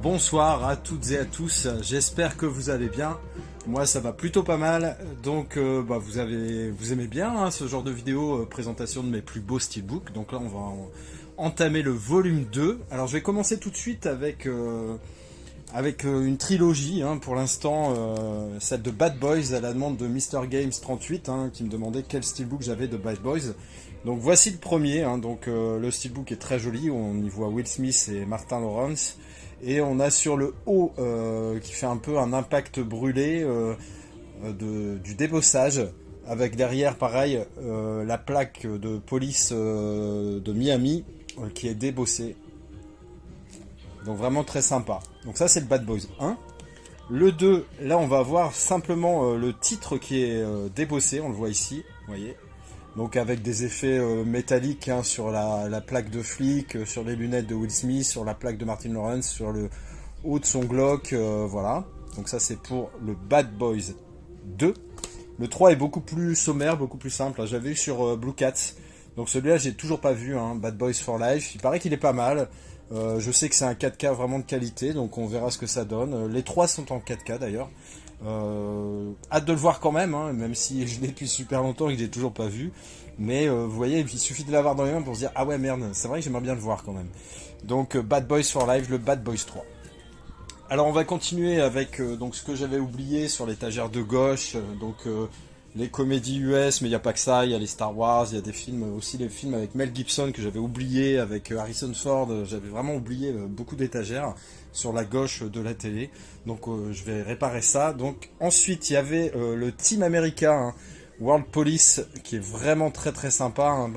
bonsoir à toutes et à tous, j'espère que vous allez bien. Moi ça va plutôt pas mal, donc vous aimez bien hein, ce genre de vidéo, présentation de mes plus beaux steelbooks. Donc là on va entamer le volume 2. Alors je vais commencer tout de suite avec une trilogie, hein, pour l'instant, celle de Bad Boys à la demande de Mr Games 38, hein, qui me demandait quel steelbook j'avais de Bad Boys. Donc voici le premier, hein, le steelbook est très joli, on y voit Will Smith et Martin Lawrence. Et on a sur le haut, qui fait un peu un impact brûlé du débossage, avec derrière pareil la plaque de police de Miami qui est débossée. Donc vraiment très sympa. Donc ça c'est le Bad Boys 1. Le 2, là on va voir simplement le titre qui est débossé, on le voit ici, vous voyez. Donc avec des effets métalliques, hein, sur la plaque de flic, sur les lunettes de Will Smith, sur la plaque de Martin Lawrence, sur le haut de son Glock, voilà. Donc ça c'est pour le Bad Boys 2. Le 3 est beaucoup plus sommaire, beaucoup plus simple. J'avais eu sur Blue Cats. Donc celui-là j'ai toujours pas vu, hein, Bad Boys for Life. Il paraît qu'il est pas mal. Je sais que c'est un 4K vraiment de qualité, donc on verra ce que ça donne. Les 3 sont en 4K d'ailleurs. Hâte de le voir quand même, hein, même si je l'ai depuis super longtemps et que j'ai toujours pas vu. Mais vous voyez, il suffit de l'avoir dans les mains pour se dire ah ouais merde, c'est vrai que j'aimerais bien le voir quand même. Donc Bad Boys for Life, le Bad Boys 3. Alors on va continuer avec donc ce que j'avais oublié sur l'étagère de gauche, les comédies US, mais il n'y a pas que ça, il y a les Star Wars, il y a des films, aussi les films avec Mel Gibson que j'avais oublié, avec Harrison Ford, j'avais vraiment oublié beaucoup d'étagères sur la gauche de la télé, donc je vais réparer ça. Donc ensuite il y avait le Team America, hein, World Police, qui est vraiment très très sympa, hein,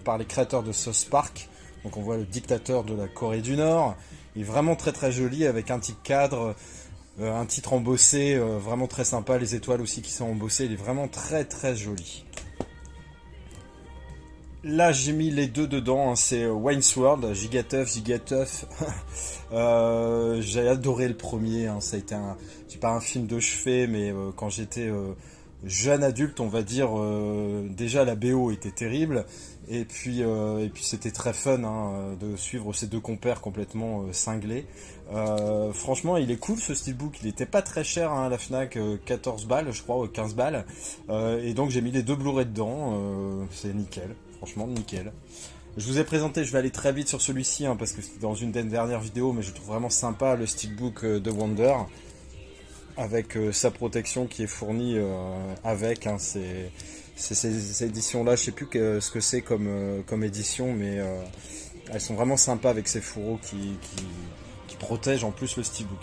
par les créateurs de South Park. Donc on voit le dictateur de la Corée du Nord, il est vraiment très très joli avec un titre cadre, un titre embossé, vraiment très sympa, les étoiles aussi qui sont embossées, il est vraiment très très joli. Là j'ai mis les deux dedans, hein, c'est Wayne's World, Gigatuff. J'ai adoré le premier, hein, ça a été c'est pas un film de chevet, mais quand j'étais jeune adulte, on va dire, déjà la BO était terrible, et puis c'était très fun, hein, de suivre ces deux compères complètement cinglés. Franchement il est cool ce steelbook, il était pas très cher, hein, à la Fnac, 14 balles je crois, 15 balles, et donc j'ai mis les deux Blu-ray dedans, c'est nickel, franchement nickel. Je vous ai présenté, je vais aller très vite sur celui-ci, hein, parce que c'était dans une des dernières vidéos, mais je trouve vraiment sympa le steelbook de Wonder, avec sa protection qui est fournie avec, hein, ces éditions là, je sais plus ce que c'est comme édition, mais elles sont vraiment sympas avec ces fourreaux qui protègent en plus le steelbook.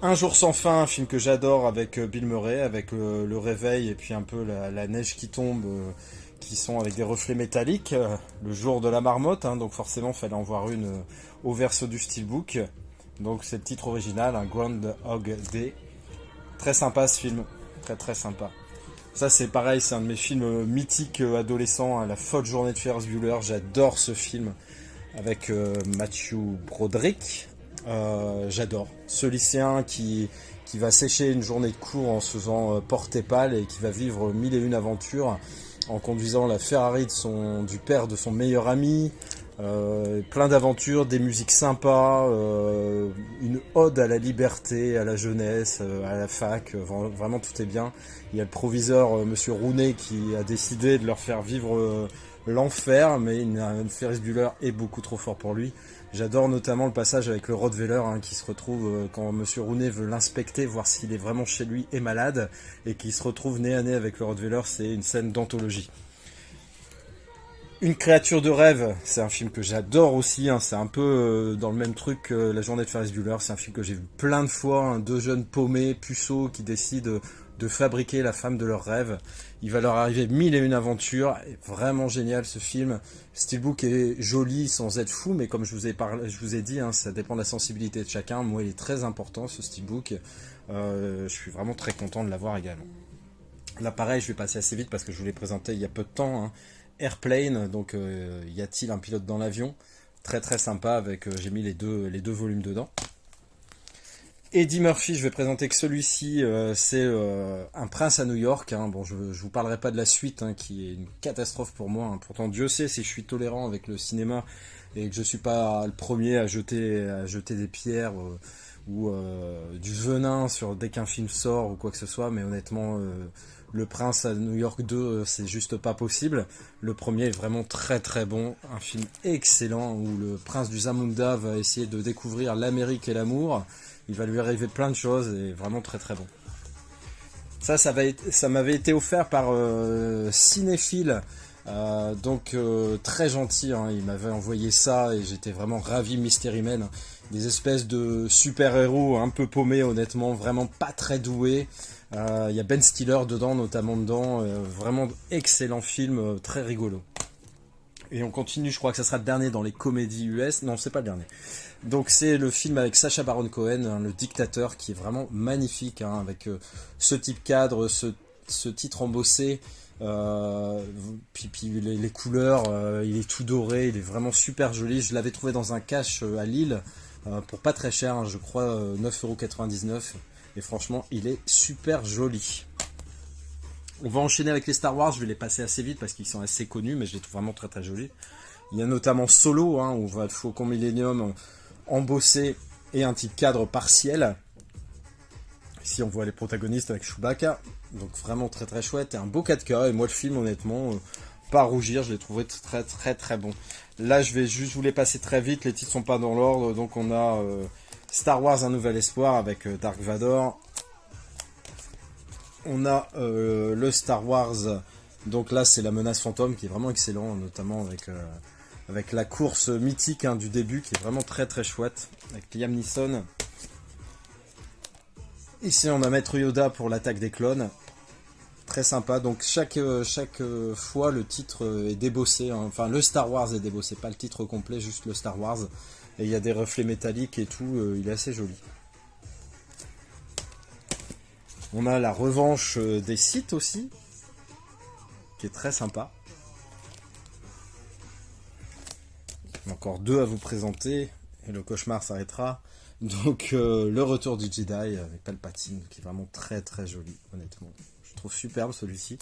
Un jour sans fin, un film que j'adore avec Bill Murray, avec le réveil et puis un peu la neige qui tombe, qui sont avec des reflets métalliques, le jour de la marmotte, hein, donc forcément il fallait en voir une au verso du steelbook. Donc c'est le titre original, un Groundhog Day. Très sympa ce film, très très sympa. Ça c'est pareil, c'est un de mes films mythiques adolescents, hein, La folle journée de Ferris Bueller. J'adore ce film avec Matthew Broderick. J'adore ce lycéen qui va sécher une journée de cours en se faisant porter pâle et qui va vivre mille et une aventures en conduisant la Ferrari du père de son meilleur ami. Plein d'aventures, des musiques sympas, une ode à la liberté, à la jeunesse, à la fac, vraiment tout est bien. Il y a le proviseur, monsieur Rooney, qui a décidé de leur faire vivre l'enfer, mais Ferris Bueller est beaucoup trop fort pour lui. J'adore notamment le passage avec le Rottweiler, hein, qui se retrouve quand monsieur Rooney veut l'inspecter, voir s'il est vraiment chez lui et malade, et qui se retrouve nez à nez avec le Rottweiler. C'est une scène d'anthologie. Une créature de rêve, c'est un film que j'adore aussi, hein, c'est un peu dans le même truc que La journée de Ferris Bueller, c'est un film que j'ai vu plein de fois, hein, deux jeunes paumés, puceaux, qui décident de fabriquer la femme de leurs rêves. Il va leur arriver mille et une aventures, vraiment génial ce film. Steelbook est joli sans être fou, mais comme je vous ai dit, hein, ça dépend de la sensibilité de chacun. Moi il est très important ce Steelbook, je suis vraiment très content de l'avoir également. Là pareil, je vais passer assez vite parce que je vous l'ai présenté il y a peu de temps, hein. Airplane, donc y a-t-il un pilote dans l'avion? Très très sympa, avec j'ai mis les deux volumes dedans. Eddie Murphy, je vais présenter que celui-ci, c'est Un prince à New York, hein. Bon, je vous parlerai pas de la suite, hein, qui est une catastrophe pour moi, hein. Pourtant Dieu sait si je suis tolérant avec le cinéma, et que je suis pas le premier à jeter des pierres ou du venin sur dès qu'un film sort ou quoi que ce soit, mais honnêtement, Le Prince à New York 2, c'est juste pas possible. Le premier est vraiment très très bon, un film excellent où le prince du Zamunda va essayer de découvrir l'Amérique et l'amour. Il va lui arriver plein de choses et vraiment très très bon. Ça m'avait été offert par Cinéphile, donc très gentil, hein, il m'avait envoyé ça et j'étais vraiment ravi. Mystery Men, des espèces de super-héros un peu paumés, honnêtement, vraiment pas très doués. Il y a Ben Stiller notamment dedans, vraiment excellent film, très rigolo. Et on continue, je crois que ça sera le dernier dans les comédies US. Non, c'est pas le dernier. Donc c'est le film avec Sacha Baron Cohen, hein, le dictateur, qui est vraiment magnifique, hein, avec ce type cadre, ce titre embossé, puis les couleurs, il est tout doré, il est vraiment super joli. Je l'avais trouvé dans un cache à Lille, pour pas très cher, hein, je crois 9,99 €. Et franchement, il est super joli. On va enchaîner avec les Star Wars, je vais les passer assez vite parce qu'ils sont assez connus, mais je les trouve vraiment très très jolis. Il y a notamment Solo, hein, où on voit le Faucon Millennium embossé et un type cadre partiel. Ici on voit les protagonistes avec Chewbacca, donc vraiment très très chouette, et un beau 4K, et moi le film honnêtement, pas à rougir, je l'ai trouvé très très très bon. Là je vais juste vous les passer très vite, les titres sont pas dans l'ordre, donc on a Star Wars Un Nouvel Espoir avec Dark Vador. On a le Star Wars, donc là c'est la menace fantôme qui est vraiment excellent, notamment avec la course mythique, hein, du début qui est vraiment très très chouette, avec Liam Neeson. Ici on a Maître Yoda pour l'attaque des clones, très sympa, donc chaque fois le titre est débossé, hein. Enfin le Star Wars est débossé, pas le titre complet, juste le Star Wars, et il y a des reflets métalliques et tout, il est assez joli. On a la revanche des Sith aussi, qui est très sympa. Encore deux à vous présenter, et le cauchemar s'arrêtera. Donc le retour du Jedi avec Palpatine, qui est vraiment très très joli, honnêtement. Je trouve superbe celui-ci.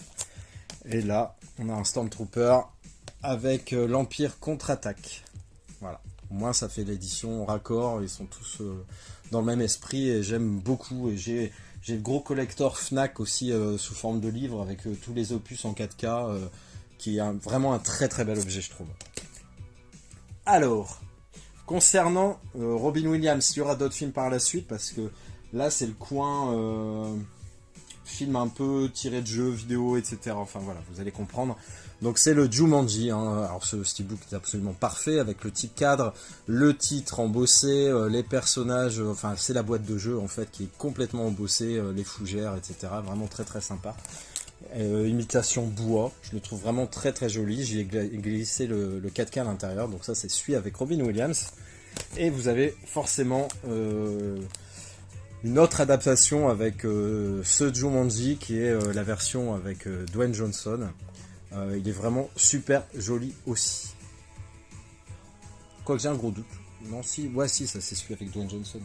Et là, on a un Stormtrooper avec l'Empire contre-attaque. Voilà. Au moins ça fait l'édition raccord, ils sont tous dans le même esprit et j'aime beaucoup. Et j'ai le gros collector Fnac aussi sous forme de livre avec tous les opus en 4K, qui est vraiment un très très bel objet, je trouve. Alors, concernant Robin Williams, il y aura d'autres films par la suite parce que là c'est le coin film un peu tiré de jeux vidéo, etc. Enfin voilà, vous allez comprendre. Donc c'est le Jumanji, hein. Alors ce steelbook est absolument parfait avec le petit cadre, le titre embossé, les personnages, enfin c'est la boîte de jeu en fait qui est complètement embossée, les fougères, etc. Vraiment très très sympa. Imitation bois, je le trouve vraiment très très joli. J'y ai glissé le 4K à l'intérieur, donc ça c'est celui avec Robin Williams. Et vous avez forcément une autre adaptation avec ce Jumanji qui est la version avec Dwayne Johnson. Il est vraiment super joli aussi. Quoique j'ai un gros doute. Non, si, ouais, si, ça c'est celui avec Dwayne Johnson.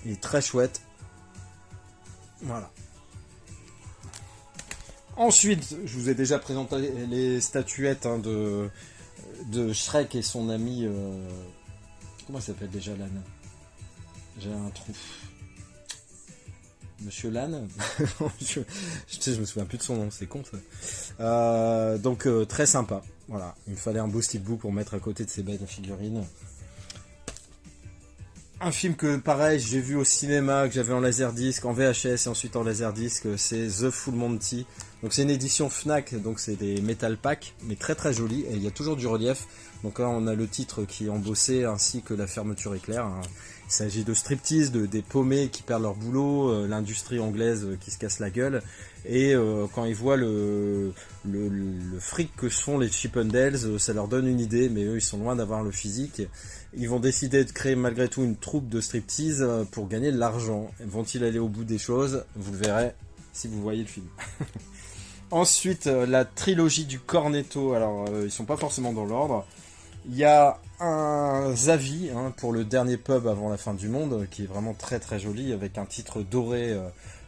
Il est très chouette. Voilà. Ensuite, je vous ai déjà présenté les statuettes, hein, de Shrek et son ami. Comment il s'appelle déjà l'âne? J'ai un trou. Monsieur Lan. je me souviens plus de son nom, c'est con ça. Donc très sympa. Voilà, il me fallait un beau steelbook pour mettre à côté de ces belles figurines. Un film que pareil j'ai vu au cinéma, que j'avais en laserdisc, en VHS et ensuite en laserdisc, c'est The Full Monty. Donc c'est une édition Fnac, donc c'est des metal packs, mais très très joli, et il y a toujours du relief. Donc là on a le titre qui est embossé ainsi que la fermeture éclair. Il s'agit de striptease, des paumés qui perdent leur boulot, l'industrie anglaise qui se casse la gueule, et quand ils voient le fric que font les Chippendales, ça leur donne une idée, mais eux ils sont loin d'avoir le physique. Ils vont décider de créer malgré tout une troupe de striptease pour gagner de l'argent. Vont-ils aller au bout des choses? Vous le verrez si vous voyez le film. Ensuite, la trilogie du Cornetto. Alors, ils sont pas forcément dans l'ordre. Il y a un Zavi, hein, pour le dernier pub avant la fin du monde, qui est vraiment très très joli, avec un titre doré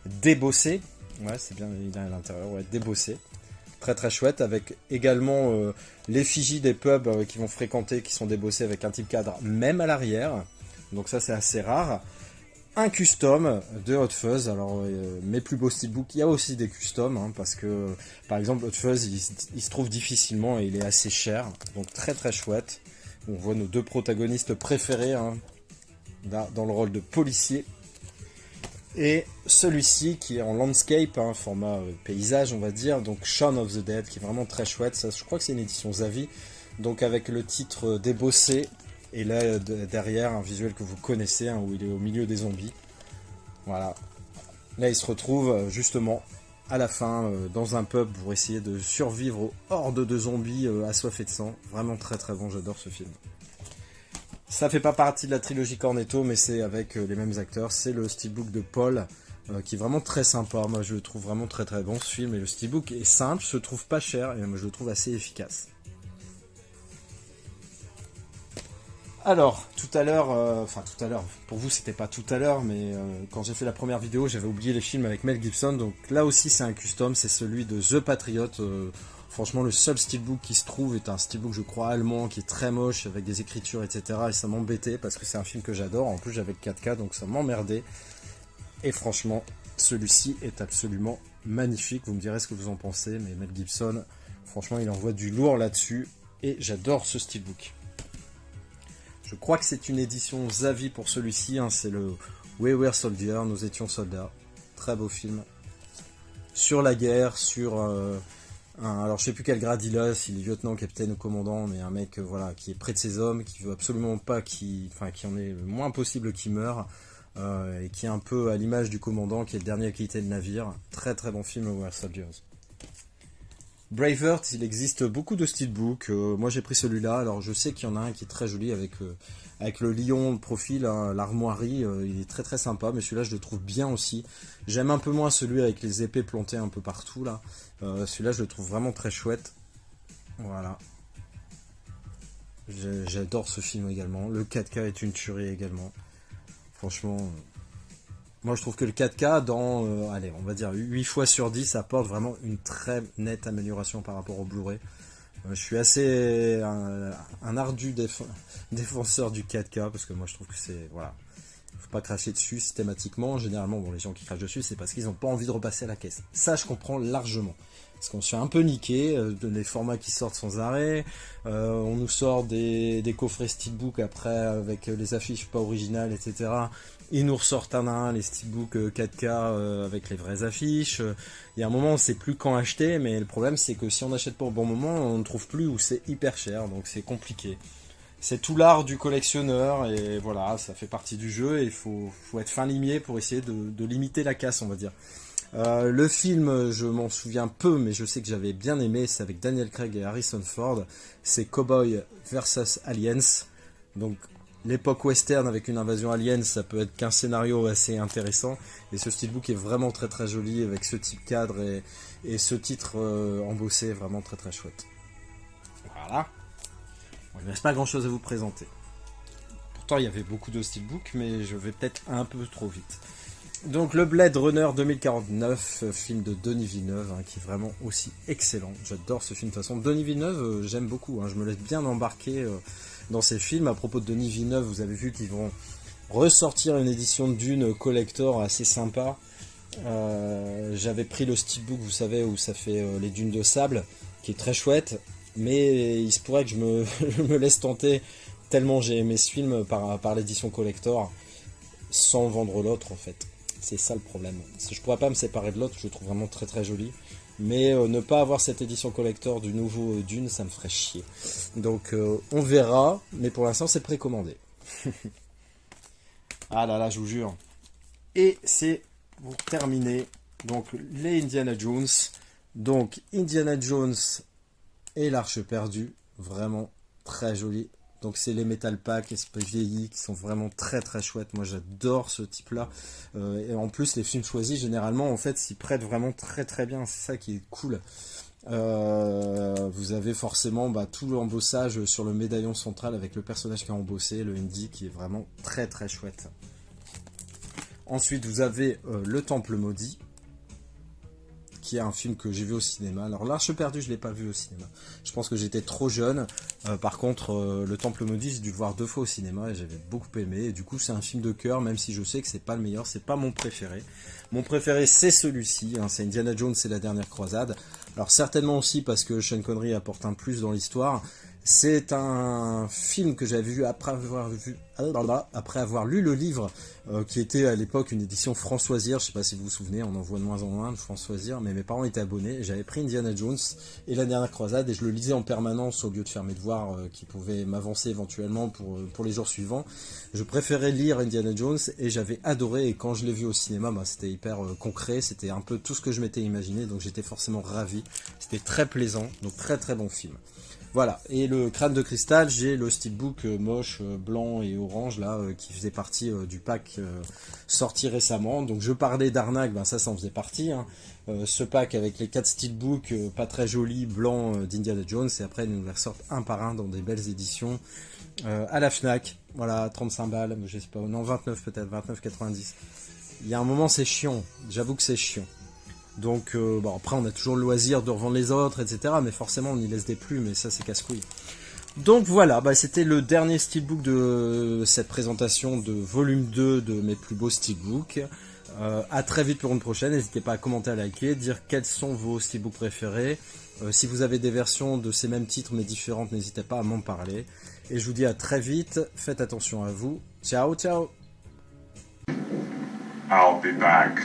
débossé. Ouais, c'est bien, il est à l'intérieur, ouais, débossé. Très très chouette, avec également l'effigie des pubs qui vont fréquenter, qui sont débossés avec un type cadre, même à l'arrière. Donc ça c'est assez rare. Un custom de Hot Fuzz. Alors mes plus beaux steelbooks, il y a aussi des customs, hein, parce que par exemple Hot Fuzz il se trouve difficilement et il est assez cher. Donc très très chouette. On voit nos deux protagonistes préférés, hein, dans le rôle de policier. Et celui-ci qui est en landscape, hein, format paysage on va dire, donc Shaun of the Dead, qui est vraiment très chouette. Ça, je crois que c'est une édition Zavi, donc avec le titre débossé, et là derrière un visuel que vous connaissez, hein, où il est au milieu des zombies. Voilà. Là il se retrouve justement à la fin dans un pub pour essayer de survivre aux hordes de zombies assoiffés de sang. Vraiment très très bon, j'adore ce film. Ça fait pas partie de la trilogie Cornetto, mais c'est avec les mêmes acteurs. C'est le steelbook de Paul, qui est vraiment très sympa. Moi, je le trouve vraiment très très bon, ce film. Et le steelbook est simple, se trouve pas cher, et je le trouve assez efficace. Alors, tout à l'heure, pour vous, c'était pas tout à l'heure, mais quand j'ai fait la première vidéo, j'avais oublié les films avec Mel Gibson. Donc là aussi, c'est un custom, c'est celui de The Patriot. Franchement, le seul steelbook qui se trouve est un steelbook, je crois, allemand, qui est très moche, avec des écritures, etc. Et ça m'embêtait, parce que c'est un film que j'adore. En plus, j'avais le 4K, donc ça m'emmerdait. Et franchement, celui-ci est absolument magnifique. Vous me direz ce que vous en pensez, mais Mel Gibson, franchement, il envoie du lourd là-dessus. Et j'adore ce steelbook. Je crois que c'est une édition Zavi pour celui-ci. Hein, c'est le We Were Soldiers, nous étions soldats. Très beau film. Sur la guerre, sur... alors je sais plus quel grade il a, s'il est lieutenant, capitaine ou commandant, mais un mec voilà, qui est près de ses hommes, qui veut absolument pas qui en est le moins possible qu'il meure, et qui est un peu à l'image du commandant, qui est le dernier à quitter le navire. Très très bon film, We Were Soldiers. Braveheart, il existe beaucoup de steelbooks. Moi j'ai pris celui-là. Alors je sais qu'il y en a un qui est très joli avec le lion, le profil, hein, l'armoirie. Il est très très sympa, mais celui-là je le trouve bien aussi. J'aime un peu moins celui avec les épées plantées un peu partout là. Celui-là je le trouve vraiment très chouette. Voilà. J'adore ce film également. Le 4K est une tuerie également. Franchement... Moi, je trouve que le 4K, dans, allez, on va dire 8 fois sur 10, apporte vraiment une très nette amélioration par rapport au Blu-ray. Je suis assez un ardu défenseur du 4K, parce que moi, je trouve que c'est... Voilà. Faut pas cracher dessus systématiquement. Généralement, bon, les gens qui crachent dessus, c'est parce qu'ils n'ont pas envie de repasser à la caisse. Ça, je comprends largement. Parce qu'on se fait un peu niquer, les formats qui sortent sans arrêt. On nous sort des coffrets steelbook après, avec les affiches pas originales, etc. Ils nous ressortent un à un les steelbooks 4K avec les vraies affiches. Il y a un moment, on ne sait plus quand acheter, mais le problème, c'est que si on n'achète pas au bon moment, on ne trouve plus ou c'est hyper cher, donc c'est compliqué. C'est tout l'art du collectionneur, et voilà, ça fait partie du jeu, et il faut être fin limier pour essayer de limiter la casse, on va dire. Le film, je m'en souviens peu, mais je sais que j'avais bien aimé, c'est avec Daniel Craig et Harrison Ford, c'est Cowboy vs Aliens, donc l'époque western avec une invasion alien, ça peut être qu'un scénario assez intéressant, et ce steelbook est vraiment très très joli, avec ce type cadre et ce titre embossé, vraiment très très chouette. Voilà. Bon, il ne reste pas grand chose à vous présenter. Pourtant il y avait beaucoup de steelbooks, mais je vais peut-être un peu trop vite. Donc le Blade Runner 2049, film de Denis Villeneuve, hein, qui est vraiment aussi excellent. J'adore ce film de toute façon. Denis Villeneuve, j'aime beaucoup, hein, je me laisse bien embarquer dans ces films. À propos de Denis Villeneuve, vous avez vu qu'ils vont ressortir une édition de Dune collector assez sympa. J'avais pris le steelbook, vous savez, où ça fait les dunes de sable, qui est très chouette. Mais il se pourrait que je me laisse tenter, tellement j'ai aimé ce film par l'édition collector, sans vendre l'autre en fait. C'est ça le problème. Je pourrais pas me séparer de l'autre, je le trouve vraiment très très joli. Mais ne pas avoir cette édition collector du nouveau Dune, ça me ferait chier. Donc on verra, mais pour l'instant c'est précommandé. Ah là là, je vous jure. Et c'est pour terminer, donc les Indiana Jones. Donc Indiana Jones et l'Arche perdue, vraiment très joli. Donc c'est les Metal Pack esprit vieillis qui sont vraiment très très chouettes. Moi j'adore ce type là. Et en plus les films choisis généralement en fait s'y prêtent vraiment très très bien. C'est ça qui est cool. Vous avez forcément tout l'embossage sur le médaillon central avec le personnage qui a embossé, le Indy, qui est vraiment très très chouette. Ensuite vous avez le Temple Maudit, qui est un film que j'ai vu au cinéma. Alors l'Arche perdue, je l'ai pas vu au cinéma. Je pense que j'étais trop jeune. Par contre, Le Temple maudit, j'ai dû le voir 2 fois au cinéma et j'avais beaucoup aimé. Et du coup, c'est un film de cœur, même si je sais que c'est pas le meilleur, c'est pas mon préféré. Mon préféré, c'est celui-ci, hein, c'est Indiana Jones et la dernière croisade. Alors certainement aussi parce que Sean Connery apporte un plus dans l'histoire. C'est un film que j'avais vu après avoir lu le livre qui était à l'époque une édition Françoisir. Je ne sais pas si vous vous souvenez, on en voit de moins en moins de Françoisir, mais mes parents étaient abonnés. J'avais pris Indiana Jones et la dernière croisade et je le lisais en permanence au lieu de faire mes devoirs qui pouvaient m'avancer éventuellement pour les jours suivants. Je préférais lire Indiana Jones et j'avais adoré, et quand je l'ai vu au cinéma, c'était hyper concret, c'était un peu tout ce que je m'étais imaginé, donc j'étais forcément ravi. C'était très plaisant, donc très très bon film. Voilà, et le crâne de cristal, j'ai le steelbook moche, blanc et orange, là, qui faisait partie du pack sorti récemment. Donc je parlais d'arnaque, ça en faisait partie. Hein. Ce pack avec les 4 steelbooks pas très jolis, blancs d'Indiana Jones, et après ils nous les ressortent un par un dans des belles éditions à la Fnac. Voilà, 35 balles, je sais pas, non 29 peut-être, 29,90. Il y a un moment c'est chiant, j'avoue que c'est chiant. Donc après on a toujours le loisir de revendre les autres, etc. Mais forcément on y laisse des plumes et ça c'est casse-couille. Donc voilà, c'était le dernier steelbook de cette présentation de volume 2 de mes plus beaux steelbooks. À très vite pour une prochaine, n'hésitez pas à commenter, à liker, dire quels sont vos steelbooks préférés. Si vous avez des versions de ces mêmes titres mais différentes, n'hésitez pas à m'en parler. Et je vous dis à très vite, faites attention à vous. Ciao, ciao. I'll be back.